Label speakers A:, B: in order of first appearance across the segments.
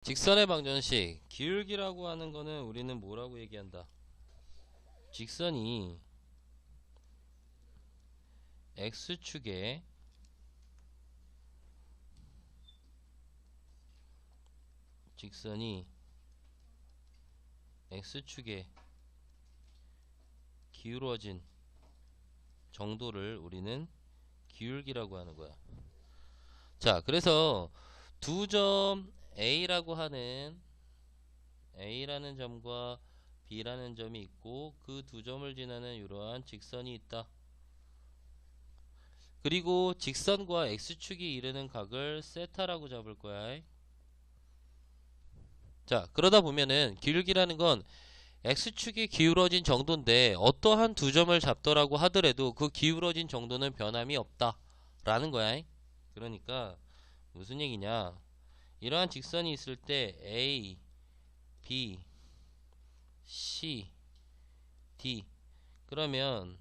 A: 직선의 방정식 기울기라고 하는 거는 우리는 뭐라고 얘기한다? 직선이 x축에 x축에 기울어진 정도를 우리는 기울기라고 하는 거야. 자, 그래서 두 점 A라는 점과 B라는 점이 있고 그 두 점을 지나는 이러한 직선이 있다. 그리고 직선과 x축이 이르는 각을 세타라고 잡을 거야. 자, 그러다 보면은 기울기라는 건 x축이 기울어진 정도인데 어떠한 두 점을 잡더라고 하더라도 그 기울어진 정도는 변함이 없다 라는 거야. 그러니까 무슨 얘기냐, 이러한 직선이 있을 때 A, B, C, D, 그러면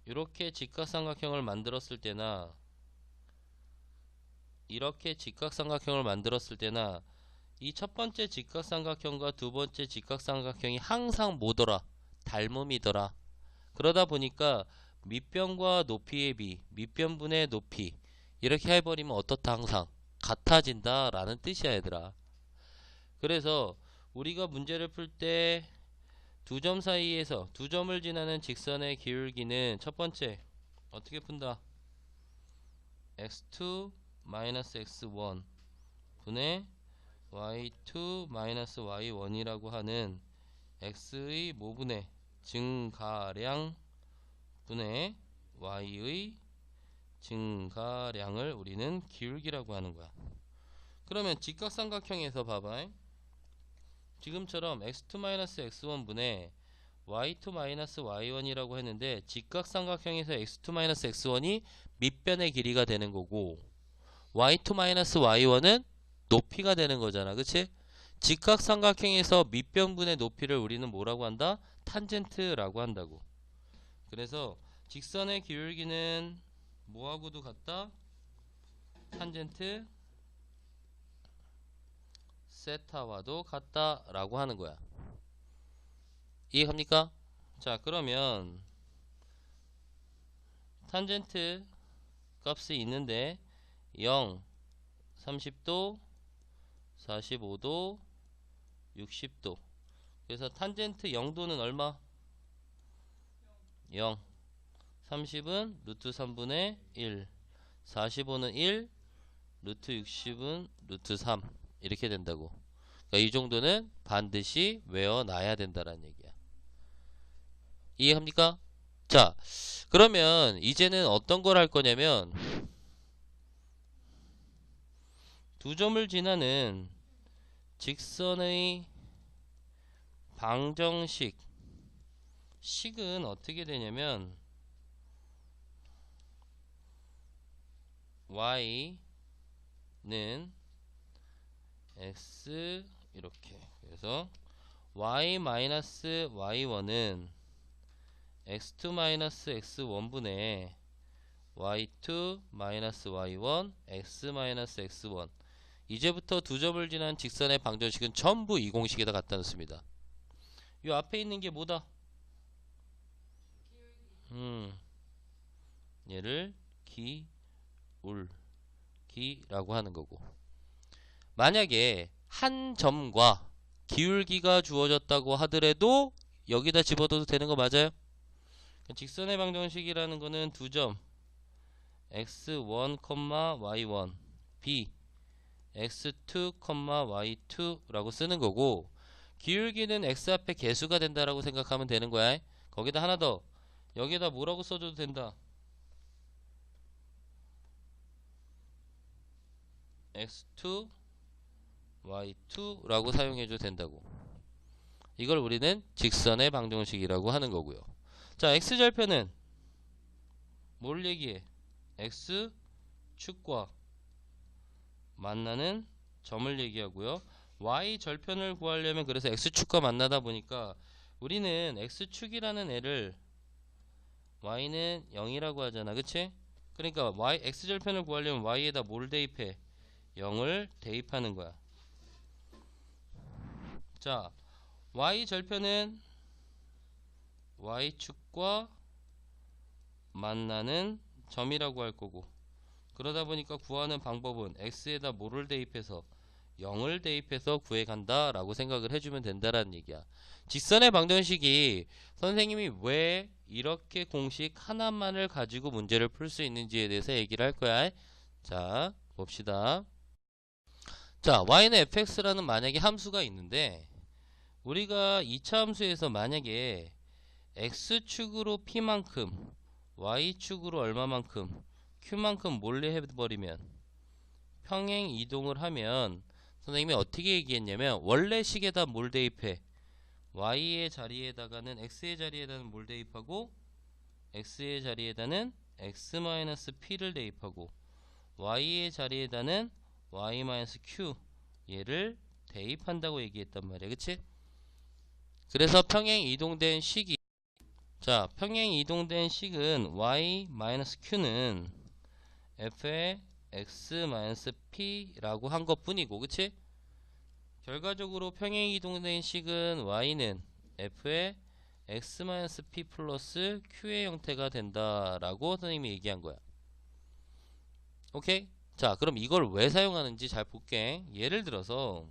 A: 이렇게 직각삼각형을 만들었을 때나 이렇게 직각삼각형을 만들었을 때나 이 첫 번째 직각삼각형과 두 번째 직각삼각형이 항상 뭐더라? 닮음이더라. 그러다 보니까 밑변과 높이의 비, 밑변분의 높이 이렇게 해버리면 어떻다? 항상 같아진다 라는 뜻이야 얘들아. 그래서 우리가 문제를 풀 때 두 점 사이에서 두 점을 지나는 직선의 기울기는 첫 번째 어떻게 푼다? x2 x1 분의 y2 y1이라고 하는 x의 모분의 증가량 분의 y의 증가량을 우리는 기울기라고 하는 거야. 그러면 직각삼각형에서 봐봐. 지금처럼 x2 x1 분의 y2 y1이라고 했는데 직각삼각형에서 x2 x1이 밑변의 길이가 되는 거고 y2 y1은 높이가 되는 거잖아. 그치? 직각삼각형에서 밑변분의 높이를 우리는 뭐라고 한다? 탄젠트라고 한다고. 그래서 직선의 기울기는 뭐하고도 같다? 탄젠트 세타와도 같다라고 하는 거야. 이해합니까? 자, 그러면 탄젠트 값이 있는데 0, 30도, 45도, 60도. 그래서 탄젠트 0도는 얼마? 0. 30은 루트 3분의 1, 45는 1, 루트 60은 루트 3 이렇게 된다고. 그러니까 이 정도는 반드시 외워놔야 된다라는 얘기야. 이해합니까? 자, 그러면 이제는 어떤 걸 할 거냐면 두 점을 지나는 직선의 방정식 식은 어떻게 되냐면 y는 x 이렇게, 그래서 y-y1은 x2 x1분의 y2 y1 x x1. 이제부터 두 점을 지난 직선의 방정식은 전부 이 공식에다 갖다 놓습니다. 이 앞에 있는 게 뭐다? 얘를 기울기라고 하는 거고, 만약에 한 점과 기울기가 주어졌다고 하더라도 여기다 집어넣어도 되는 거 맞아요? 직선의 방정식이라는 거는 두 점 x1, y1 b x2, y2라고 쓰는 거고, 기울기는 x 앞에 개수가 된다라고 생각하면 되는 거야. 거기다 하나 더, 여기다 뭐라고 써줘도 된다. x2, y2라고 사용해줘도 된다고. 이걸 우리는 직선의 방정식이라고 하는 거고요. 자, x절편은 뭘 얘기해? x축과 만나는 점을 얘기하고요. y절편을 구하려면 그래서 x축과 만나다 보니까 우리는 x축이라는 애를 y는 0이라고 하잖아. 그치? 그러니까 x절편을 구하려면 y에다 뭘 대입해? 0을 대입하는 거야. 자, y 절편은 y축과 만나는 점이라고 할 거고, 그러다 보니까 구하는 방법은 x에다 뭐를 대입해서 0을 대입해서 구해간다 라고 생각을 해주면 된다라는 얘기야. 직선의 방정식이 선생님이 왜 이렇게 공식 하나만을 가지고 문제를 풀 수 있는지에 대해서 얘기를 할 거야. 자, 봅시다. 자, y는 fx라는 만약에 함수가 있는데, 우리가 2차 함수에서 만약에 x축으로 p만큼 y축으로 얼마만큼 q만큼 몰래 해버리면, 평행 이동을 하면 선생님이 어떻게 얘기했냐면, 원래 식에다 뭘 대입해? y의 자리에다가는 x의 자리에다는 뭘 대입하고, x의 자리에다는 x-p를 대입하고, y의 자리에다는 y-q 얘를 대입한다고 얘기했단 말이야. 그치? 그래서 평행 이동된 식이, 자, 평행 이동된 식은 y-q는 f의 x-p라고 한 것 뿐이고, 그치? 결과적으로 평행 이동된 식은 y는 f의 x-p 플러스 q의 형태가 된다라고 선생님이 얘기한 거야. 오케이? 자, 그럼 이걸 왜 사용하는지 잘 볼게. 예를 들어서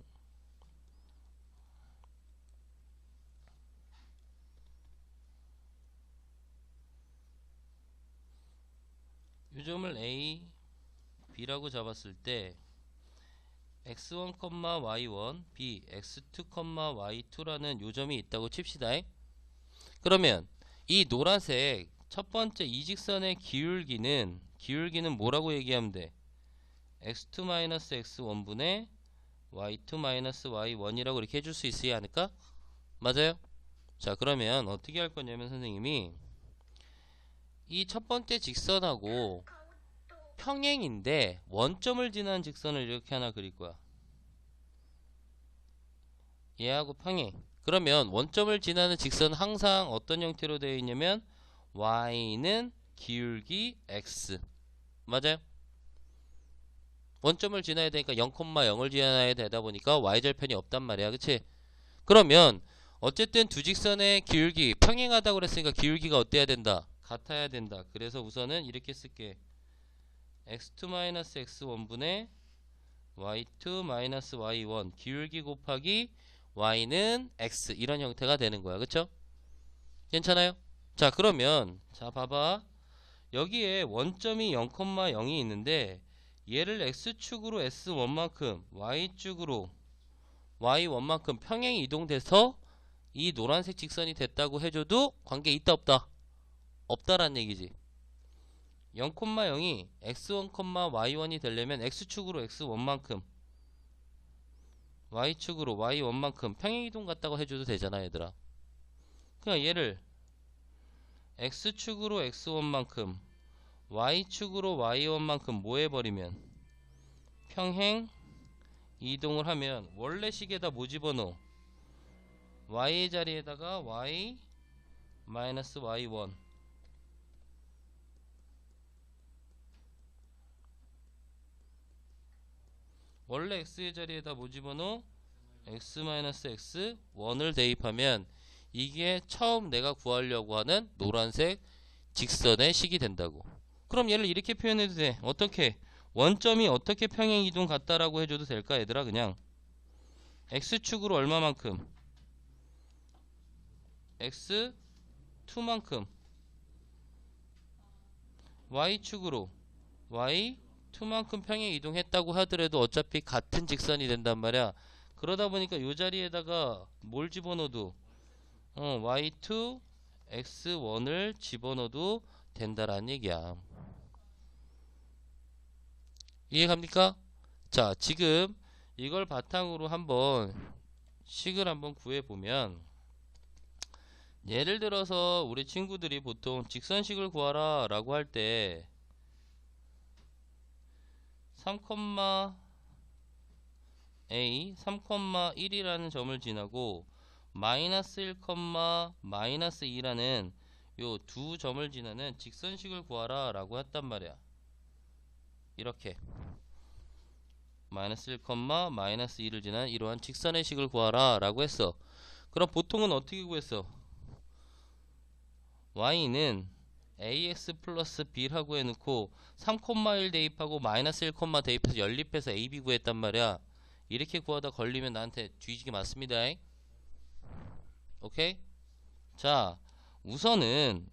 A: 요점을 A, B라고 잡았을 때 x1, y1, b, x2, y2라는 요점이 있다고 칩시다. 그러면 이 노란색 첫 번째 이직선의 기울기는 뭐라고 얘기하면 돼? x2-x1분의 y2-y1이라고 이렇게 해줄 수 있지 않을까? 맞아요? 자, 그러면 어떻게 할 거냐면 선생님이 이 첫 번째 직선하고 평행인데 원점을 지나는 직선을 이렇게 하나 그릴 거야. 얘하고 평행. 그러면 원점을 지나는 직선 항상 어떤 형태로 되어 있냐면 y는 기울기 x. 맞아요? 원점을 지나야 되니까 0,0을 지나야 되다 보니까 y절편이 없단 말이야. 그치? 그러면 어쨌든 두 직선의 기울기 평행하다고 그랬으니까 기울기가 어때야 된다? 같아야 된다. 그래서 우선은 이렇게 쓸게. x2-x1분의 y2-y1 기울기 곱하기 y는 x 이런 형태가 되는 거야. 그쵸? 괜찮아요? 자, 그러면 자 봐봐. 여기에 원점이 0,0이 있는데 얘를 x축으로 s1만큼 y축으로 y1만큼 평행 이동돼서 이 노란색 직선이 됐다고 해줘도 관계 있다 없다? 없다란 얘기지. 0,0이 x1, y1이 되려면 x축으로 x1만큼 y축으로 y1만큼 평행이동 같다고 해줘도 되잖아 얘들아. 그냥 얘를 x축으로 x1만큼 y축으로 y1만큼 뭐 해버리면 평행 이동을 하면 원래 식에다 뭐 집어넣어? y의 자리에다가 y y1 원래 x의 자리에다 뭐 집어넣어? x-x1을 대입하면 이게 처음 내가 구하려고 하는 노란색 직선의 식이 된다고. 그럼 얘를 이렇게 표현해도 돼. 어떻게? 원점이 어떻게 평행 이동 같다라고 해줘도 될까 얘들아? 그냥 x축으로 얼마만큼? x2만큼 y축으로 y2만큼 평행 이동했다고 하더라도 어차피 같은 직선이 된단 말이야. 그러다 보니까 요 자리에다가 뭘 집어넣어도 y2 x1을 집어넣어도 된다라는 얘기야. 이해갑니까? 자, 지금 이걸 바탕으로 한번 식을 한번 구해보면, 예를 들어서 우리 친구들이 보통 직선식을 구하라 라고 할 때 3,a 3,1이라는 점을 지나고 마이너스 1, 마이너스 2라는 요 두 점을 지나는 직선식을 구하라 라고 했단 말이야. 이렇게 마이너스 1, 마이너스 2를 지난 이러한 직선의 식을 구하라 라고 했어. 그럼 보통은 어떻게 구했어? y는 ax 플러스 b라고 해놓고 3,1 대입하고 마이너스 1, 대입해서 연립해서 ab 구했단 말이야. 이렇게 구하다 걸리면 나한테 뒤지게 맞습니다. 오케이? 자, 우선은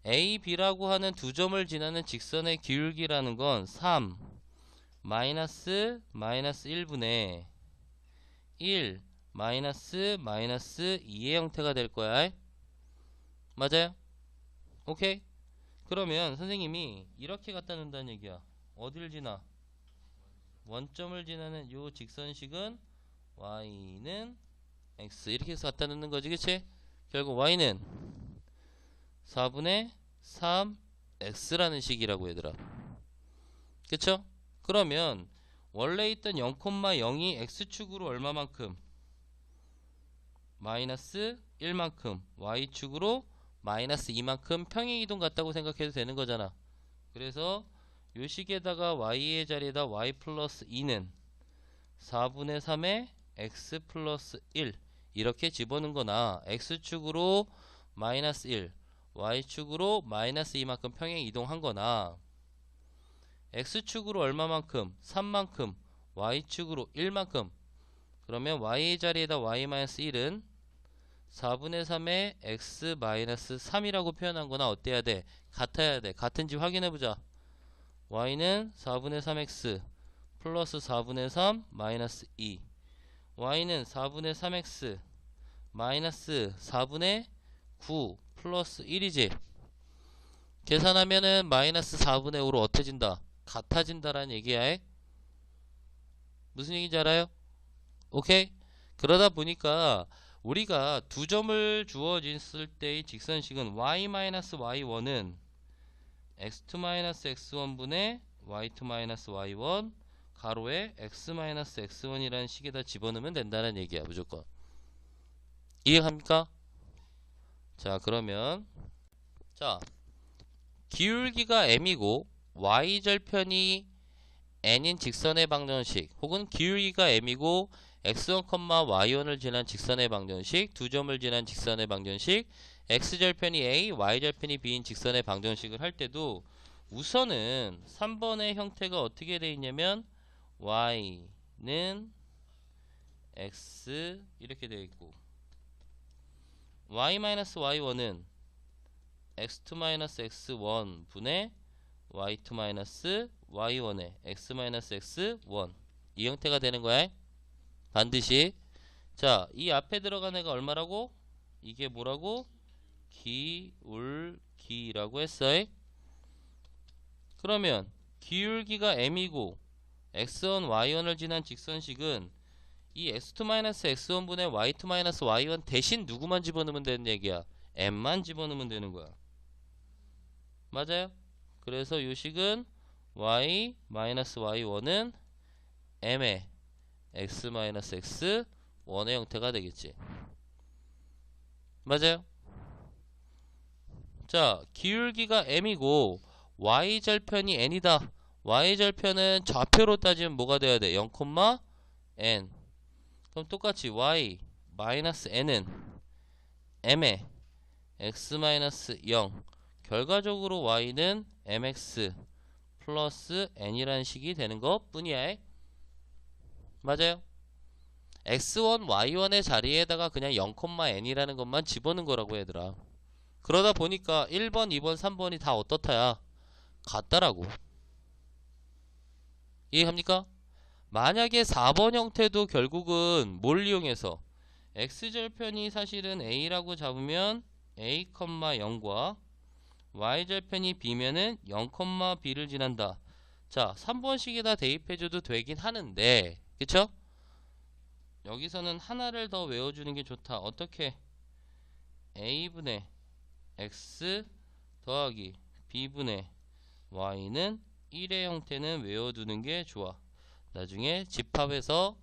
A: a, b라고 하는 두 점을 지나는 직선의 기울기라는 건 3 마이너스 1분의 1 마이너스 2의 형태가 될 거야. 맞아요? 오케이? 그러면 선생님이 이렇게 갖다 놓는다는 얘기야. 어딜 지나? 원점을 지나는 요 직선식은 y는 x 이렇게 해서 갖다 놓는 거지, 그치? 결국 y는 4분의 3x라는 식이라고 얘들아. 그쵸? 그러면 원래 있던 0,0이 x축으로 얼마만큼? 마이너스 1만큼, y축으로 마이너스 2만큼 평행이동 같다고 생각해도 되는 거잖아. 그래서 요 식에다가 y의 자리에다 y 플러스 2는 4분의 3의 x 플러스 1 이렇게 집어넣은 거나 x축으로 마이너스 1 y축으로 마이너스 2만큼 평행 이동한 거나 x축으로 얼마만큼? 3만큼 y축으로 1만큼 그러면 y의 자리에다 y-1은 4분의 3의 x-3이라고 표현한 거나 어때야 돼? 같아야 돼. 같은지 확인해보자. y는 4분의 3x 플러스 4분의 3 마이너스 2 y는 4분의 3x 마이너스 4분의 9 플러스 1이지. 계산하면은 마이너스 4분의 5로 어때진다? 같아진다라는 얘기야. 무슨 얘기인지 알아요? 오케이? 그러다 보니까 우리가 두 점을 주어졌을 때의 직선식은 y-y1은 x2-x1분의 y2-y1 가로에 x-x1이라는 식에다 집어넣으면 된다는 얘기야. 무조건 이해갑니까? 자, 그러면 자, 기울기가 m이고 y절편이 n인 직선의 방정식 혹은 기울기가 m이고 x1, y1을 지난 직선의 방정식, 두 점을 지난 직선의 방정식, x절편이 a, y절편이 b인 직선의 방정식을 할 때도 우선은 3번의 형태가 어떻게 되어 있냐면 y는 x 이렇게 되어 있고 y-y1은 x2-x1 분의 y2-y1의 x-x1 이 형태가 되는 거야. 반드시. 자, 이 앞에 들어간 애가 얼마라고? 이게 뭐라고? 기울기라고 했어. 그러면 기울기가 m이고 x1, y1을 지난 직선식은 이 x2-x1 분의 y2-y1 대신 누구만 집어넣으면 되는 얘기야? m만 집어넣으면 되는 거야. 맞아요? 그래서 요 식은 y-y1은 m의 x-x1의 형태가 되겠지. 맞아요? 자, 기울기가 m이고 y절편이 n이다. y절편은 좌표로 따지면 뭐가 돼야 돼? 0, n. 그럼 똑같이 y-n은 m의 x-0 결과적으로 y는 mx 플러스 n이라는 식이 되는 것 뿐이야. 맞아요? x1, y1의 자리에다가 그냥 0, n이라는 것만 집어넣은 거라고 얘들아. 그러다 보니까 1번, 2번, 3번이 다 어떻다야? 같다라고. 이해합니까? 만약에 4번 형태도 결국은 뭘 이용해서 x절편이 사실은 a라고 잡으면 a, 0과 y절편이 b면은 0, b를 지난다. 자, 3번식에다 대입해줘도 되긴 하는데 그쵸? 여기서는 하나를 더 외워주는 게 좋다. 어떻게? a분의 x 더하기 b분의 y는 1의 형태는 외워두는 게 좋아. 나중에 집합해서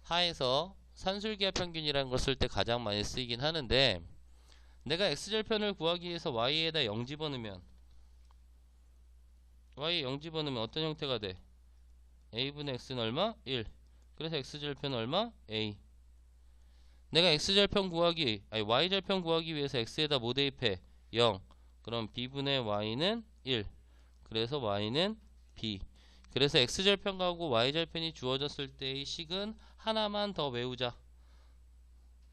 A: 하에서 산술기하 평균이라는 걸 쓸 때 가장 많이 쓰이긴 하는데 내가 x절편을 구하기 위해서 y에다 0 집어넣으면 y에 0 집어넣으면 어떤 형태가 돼? a분의 x는 얼마? 1. 그래서 x절편 얼마? a. 내가 x절편 구하기, 아니 y절편 구하기 위해서 x에다 뭐 대입해? 0. 그럼 b분의 y는 1. 그래서 y는 b. 그래서 x절편하고 y절편이 주어졌을 때의 식은 하나만 더 외우자.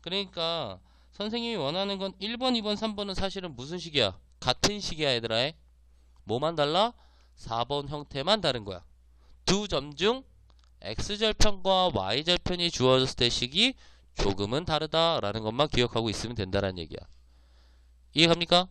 A: 그러니까 선생님이 원하는 건 1번, 2번, 3번은 사실은 무슨 식이야? 같은 식이야 얘들아. 뭐만 달라? 4번 형태만 다른 거야. 두 점 중 x절편과 y절편이 주어졌을 때 식이 조금은 다르다라는 것만 기억하고 있으면 된다는 얘기야. 이해갑니까?